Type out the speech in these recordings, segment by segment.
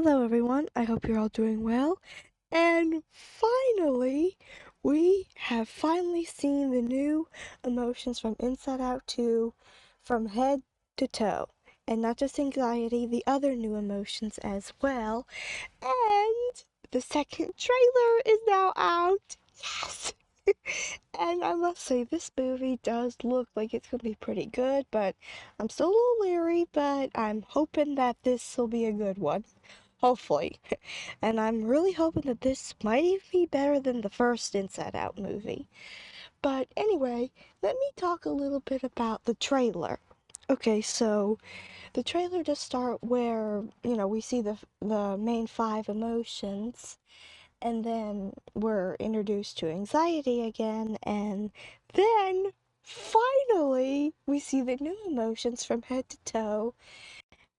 Hello, everyone. I hope you're all doing well. And finally, we have finally seen the new emotions from Inside Out 2 from head to toe. And not just anxiety, the other new emotions as well. And the second trailer is now out. Yes! And I must say, this movie does look like it's going to be pretty good, but I'm still a little leery, but I'm hoping that this will be a good one. Hopefully. And I'm really hoping that this might even be better than the first Inside Out movie. But anyway, let me talk a little bit about the trailer. Okay, so the trailer does start where, we see the main five emotions, and then we're introduced to anxiety again, and then finally we see the new emotions from head to toe.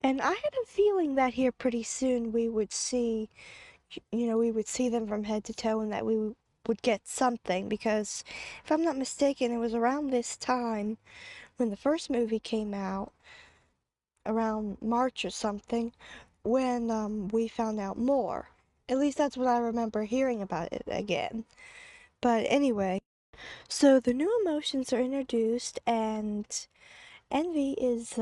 And I had a feeling that here pretty soon we would see them from head to toe and that we would get something because if I'm not mistaken, it was around this time when the first movie came out, around March or something, when we found out more. At least that's what I remember hearing about it again. But anyway, so the new emotions are introduced, and envy is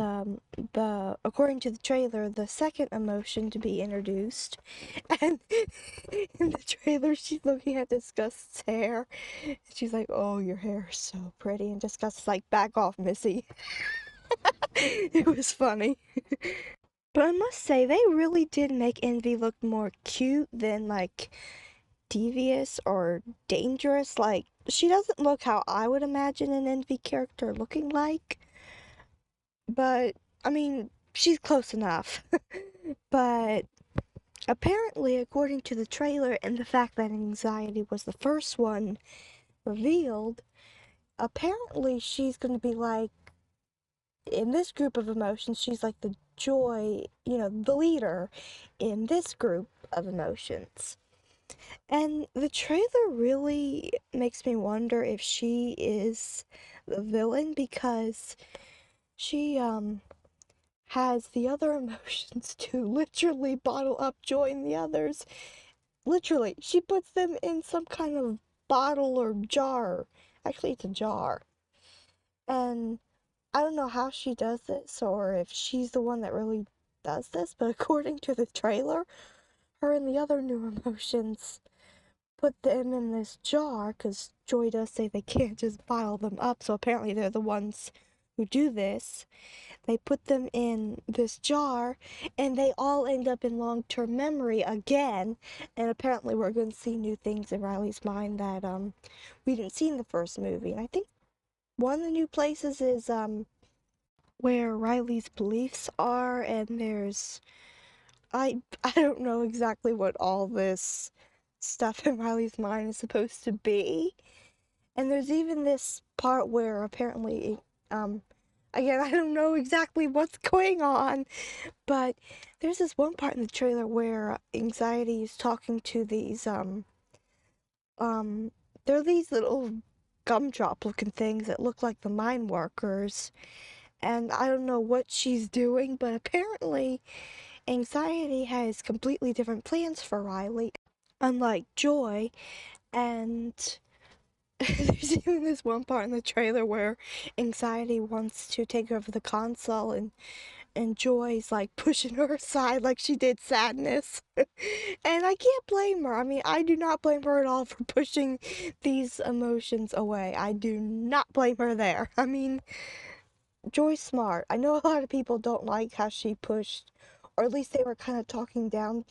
according to the trailer, the second emotion to be introduced. And in the trailer, she's looking at Disgust's hair. And she's like, "Oh, your hair is so pretty." And Disgust's like, "Back off, Missy." It was funny. But I must say, they really did make Envy look more cute than like devious or dangerous. Like, she doesn't look how I would imagine an Envy character looking like. But, I mean, she's close enough. But apparently, according to the trailer and the fact that anxiety was the first one revealed, apparently she's going to be like, in this group of emotions, she's like the joy, the leader in this group of emotions. And the trailer really makes me wonder if she is the villain because she has the other emotions to literally bottle up joy in the others. Literally, she puts them in some kind of bottle or jar. Actually, it's a jar. And I don't know how she does this or if she's the one that really does this, but according to the trailer, her and the other new emotions put them in this jar because Joy does say they can't just bottle them up, so apparently they're the ones who do this. They put them in this jar and they all end up in long-term memory again. And apparently we're going to see new things in Riley's mind that we didn't see in the first movie. And I think one of the new places is where Riley's beliefs are, and there's I don't know exactly what all this stuff in Riley's mind is supposed to be. And there's even this part where apparently again, I don't know exactly what's going on, but there's this one part in the trailer where Anxiety is talking to these um they're these little gumdrop looking things that look like the mine workers, and I don't know what she's doing, but apparently Anxiety has completely different plans for Riley, unlike Joy. And there's even this one part in the trailer where Anxiety wants to take over the console, and Joy's like pushing her aside like she did Sadness. And I can't blame her. I mean, I do not blame her at all for pushing these emotions away. I do not blame her there. I mean, Joy's smart. I know a lot of people don't like how she pushed, or at least they were kind of talking down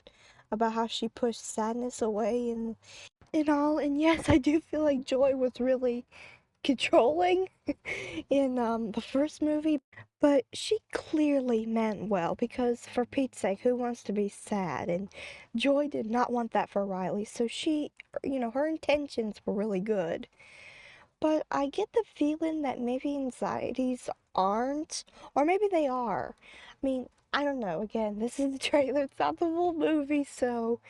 about how she pushed Sadness away and all. And yes, I do feel like Joy was really controlling in the first movie, but she clearly meant well because for Pete's sake, who wants to be sad? And Joy did not want that for Riley, so her intentions were really good. But I get the feeling that maybe anxieties aren't, or maybe they are. I mean, I don't know. Again, this is the trailer, it's not the full movie, so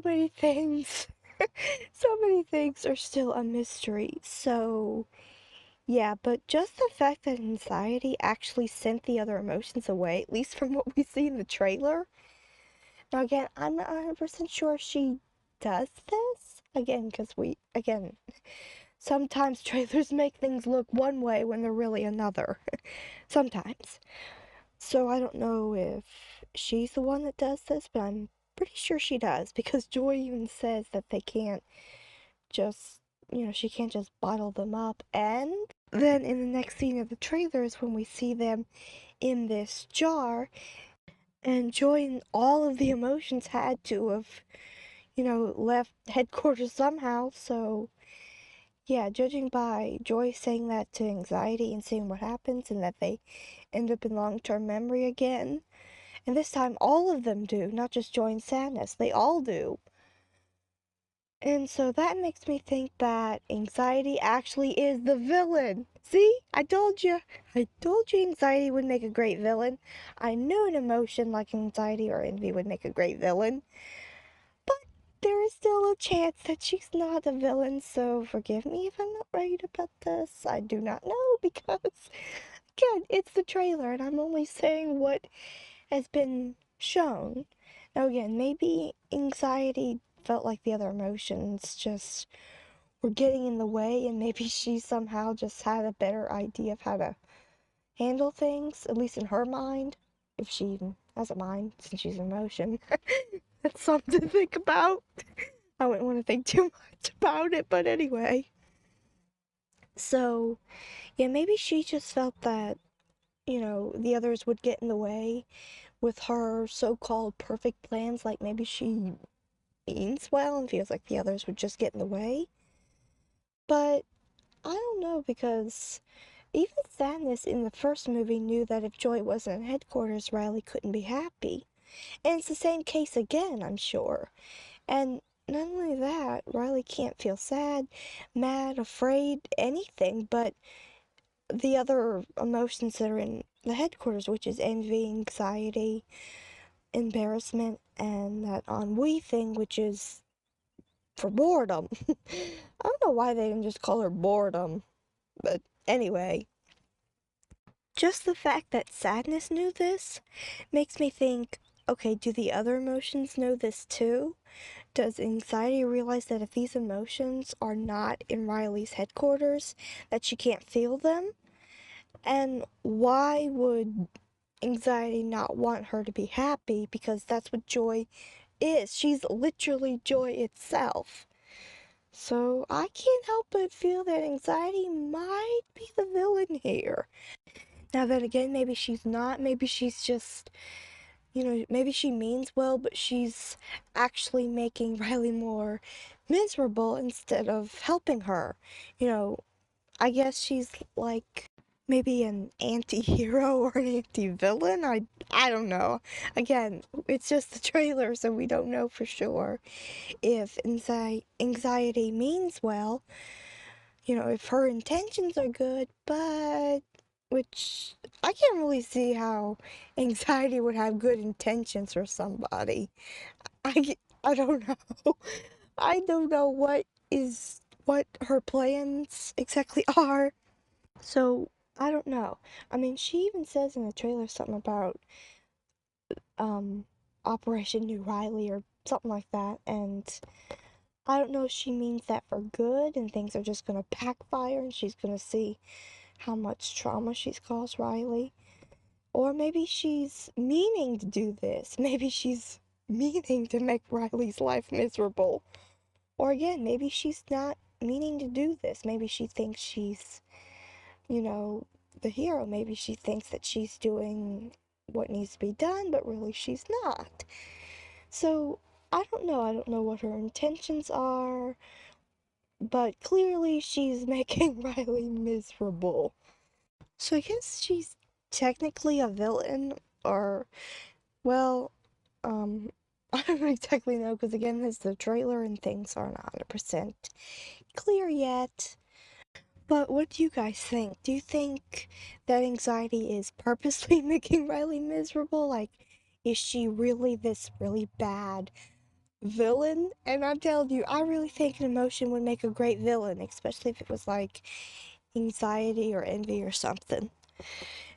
many things, so many things are still a mystery. So, yeah, but just the fact that anxiety actually sent the other emotions away, at least from what we see in the trailer, Now, again, I'm not 100% sure she does this. Again, because sometimes trailers make things look one way when they're really another. Sometimes. So I don't know if she's the one that does this, but I'm pretty sure she does because Joy even says that they can't just, she can't just bottle them up. And then in the next scene of the trailer is when we see them in this jar, and Joy and all of the emotions had to have, left headquarters somehow. So, yeah, judging by Joy saying that to Anxiety and seeing what happens, and that they end up in long term memory again. And this time, all of them do, not just Joy and Sadness. They all do. And so that makes me think that Anxiety actually is the villain. See? I told you. I told you Anxiety would make a great villain. I knew an emotion like Anxiety or Envy would make a great villain. But there is still a chance that she's not a villain, so forgive me if I'm not right about this. I do not know because, again, it's the trailer and I'm only saying what has been shown. Now, again, maybe Anxiety felt like the other emotions just were getting in the way, and maybe she somehow just had a better idea of how to handle things, at least in her mind, if she even has a mind since she's an emotion. That's something to think about. I wouldn't want to think too much about it, but anyway. So, yeah, maybe she just felt that, the others would get in the way with her so called perfect plans. Like maybe she means well and feels like the others would just get in the way. But I don't know because even Sadness in the first movie knew that if Joy wasn't at headquarters, Riley couldn't be happy. And it's the same case again, I'm sure. And not only that, Riley can't feel sad, mad, afraid, anything but the other emotions that are in the headquarters, which is envy, anxiety, embarrassment, and that ennui thing, which is for boredom. I don't know why they didn't just call her boredom, but anyway. Just the fact that Sadness knew this makes me think, okay, do the other emotions know this too? Does Anxiety realize that if these emotions are not in Riley's headquarters, that she can't feel them? And why would Anxiety not want her to be happy? Because that's what Joy is. She's literally Joy itself. So I can't help but feel that Anxiety might be the villain here. Now then again, maybe she's not. Maybe she's just, maybe she means well, but she's actually making Riley more miserable instead of helping her. You know, I guess she's like maybe an anti-hero or an anti-villain. I don't know. Again, it's just the trailer, so we don't know for sure if anxiety means well, if her intentions are good, but which I can't really see how anxiety would have good intentions for somebody. I don't know. I don't know what her plans exactly are. So I don't know. I mean, she even says in the trailer something about um Operation New Riley or something like that, and I don't know if she means that for good and things are just gonna backfire and she's gonna see how much trauma she's caused Riley. Or maybe she's meaning to do this. Maybe she's meaning to make Riley's life miserable. Or again, maybe she's not meaning to do this. Maybe she thinks she's, you know, the hero. Maybe she thinks that she's doing what needs to be done, but really she's not. So, I don't know. I don't know what her intentions are, but clearly she's making Riley miserable. So I guess she's technically a villain, or, well, I don't exactly know, because again, there's the trailer and things aren't 100% clear yet. But what do you guys think? Do you think that anxiety is purposely making Riley miserable? Like, is she really this really bad villain? And I'm telling you, I really think an emotion would make a great villain, especially if it was like anxiety or envy or something.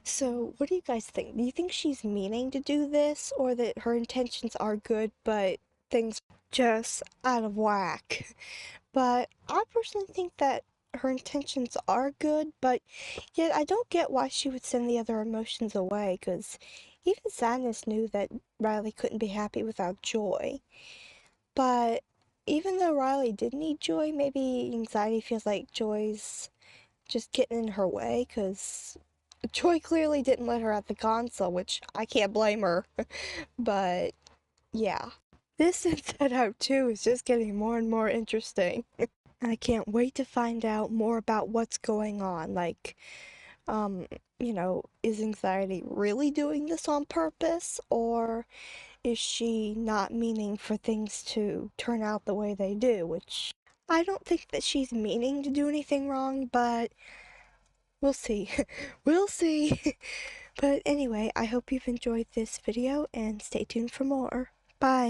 So, what do you guys think? Do you think she's meaning to do this, or that her intentions are good, but things just out of whack? But I personally think that her intentions are good, but yet I don't get why she would send the other emotions away, because even Sadness knew that Riley couldn't be happy without joy. But even though Riley did need joy, maybe anxiety feels like joy's just getting in her way, because Joy clearly didn't let her at the console, which I can't blame her. But yeah. This Inside Out 2 is just getting more and more interesting. I can't wait to find out more about what's going on. Like, um, is anxiety really doing this on purpose? Or is she not meaning for things to turn out the way they do? Which I don't think that she's meaning to do anything wrong, but we'll see. We'll see. But anyway, I hope you've enjoyed this video and stay tuned for more. Bye.